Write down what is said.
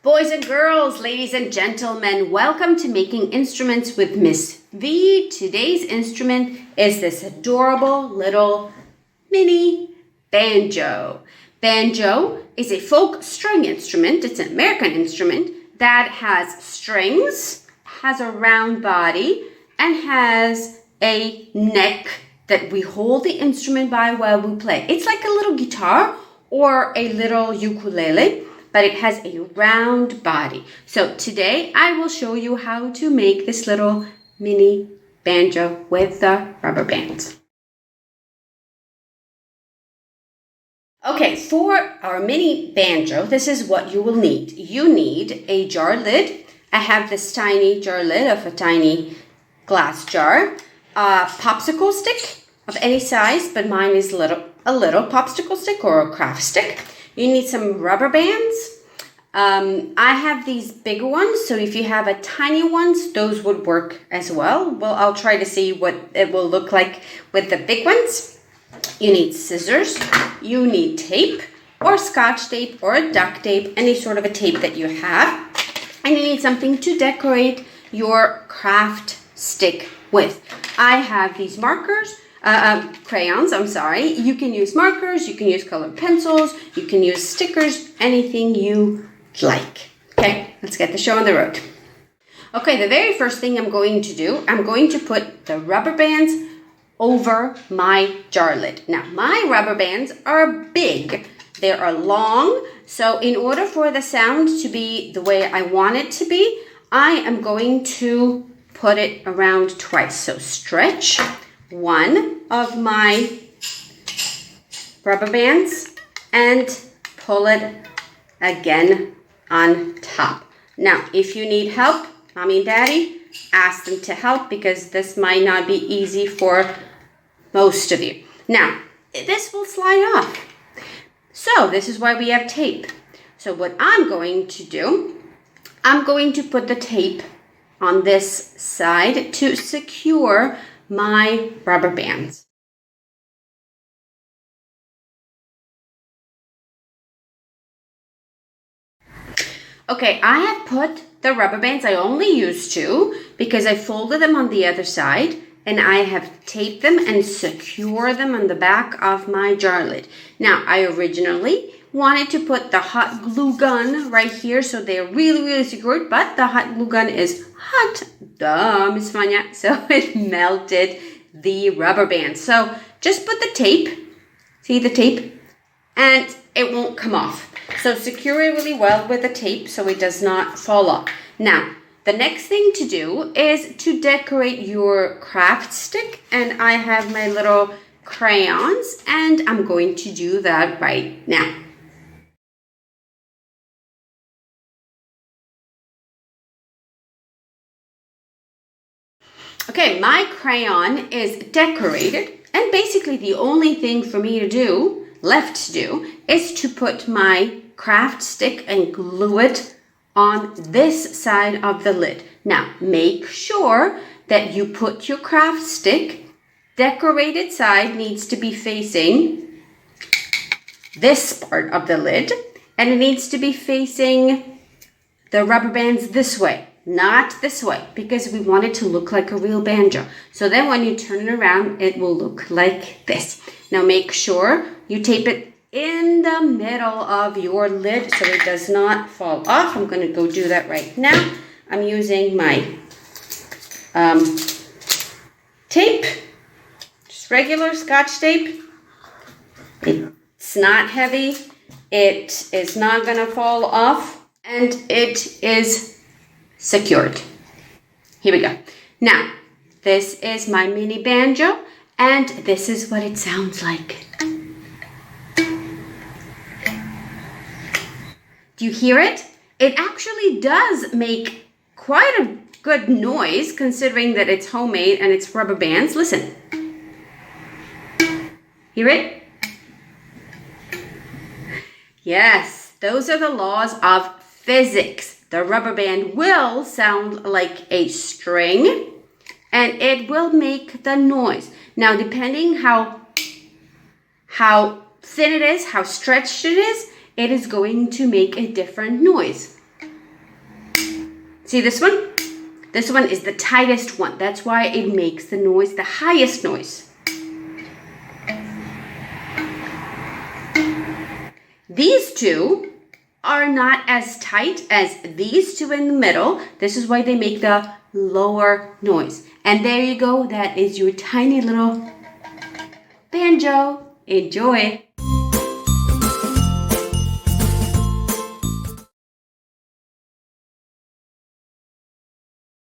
Boys and girls, ladies and gentlemen, welcome to Making Instruments with Miss V. Today's instrument is this adorable little mini banjo. Banjo is a folk string instrument. It's an American instrument that has strings, has a round body, and has a neck that we hold the instrument by while we play. It's like a little guitar or a little ukulele, but it has a round body. So today I will show you how to make this little mini banjo with the rubber bands. Okay, for our mini banjo, this is what you will need. You need a jar lid. I have this tiny jar lid of a tiny glass jar. A popsicle stick of any size, but mine is a little popsicle stick or a craft stick. You need some rubber bands. I have these big ones, so if you have a tiny ones, those would work as well. Well, I'll try to see what it will look like with the big ones. You need scissors, you need tape, or scotch tape, or duct tape, any sort of a tape that you have. And you need something to decorate your craft stick with. I have these markers. Crayons, I'm sorry. You can use markers, you can use colored pencils, you can use stickers, anything you like. Okay, let's get the show on the road. Okay, the very first thing I'm going to do, I'm going to put the rubber bands over my jar lid. Now, my rubber bands are big. They are long, so in order for the sound to be the way I want it to be, I am going to put it around twice. So stretch one of my rubber bands and pull it again on top. Now, if you need help, mommy and daddy, ask them to help because this might not be easy for most of you. Now, this will slide off. So this is why we have tape. So what I'm going to do, I'm going to put the tape on this side to secure my rubber bands. Okay, I have put the rubber bands, I only used two because I folded them on the other side and I have taped them and secure them on the back of my jar lid. Now, I originally wanted to put the hot glue gun right here so they're really secured, but the hot glue gun is hot. Duh, Miss Vanya. So it melted the rubber band. So just put the tape, see the tape, and it won't come off. So secure it really well with the tape so it does not fall off. Now, the next thing to do is to decorate your craft stick, and I have my little crayons and I'm going to do that right now. Okay, my crayon is decorated, and basically the only thing for me to do, left to do, is to put my craft stick and glue it on this side of the lid. Now, make sure that you put your craft stick, decorated side needs to be facing this part of the lid, and it needs to be facing the rubber bands this way. Not this way, because we want it to look like a real banjo. So then when you turn it around, it will look like this. Now make sure you tape it in the middle of your lid so it does not fall off. I'm going to go do that right now. I'm using my tape, just regular scotch tape. It's not heavy. It is not going to fall off, and it is secured. Here we go. Now, this is my mini banjo, and this is what it sounds like. Do you hear it? It actually does make quite a good noise considering that it's homemade and it's rubber bands. Listen. Hear it? Yes, those are the laws of physics. The rubber band will sound like a string and it will make the noise. Now, depending how thin it is, how stretched it is going to make a different noise. See this one? This one is the tightest one. That's why it makes the noise, the highest noise. These two are not as tight as these two in the middle. This is why they make the lower noise. And there you go. That is your tiny little banjo. Enjoy.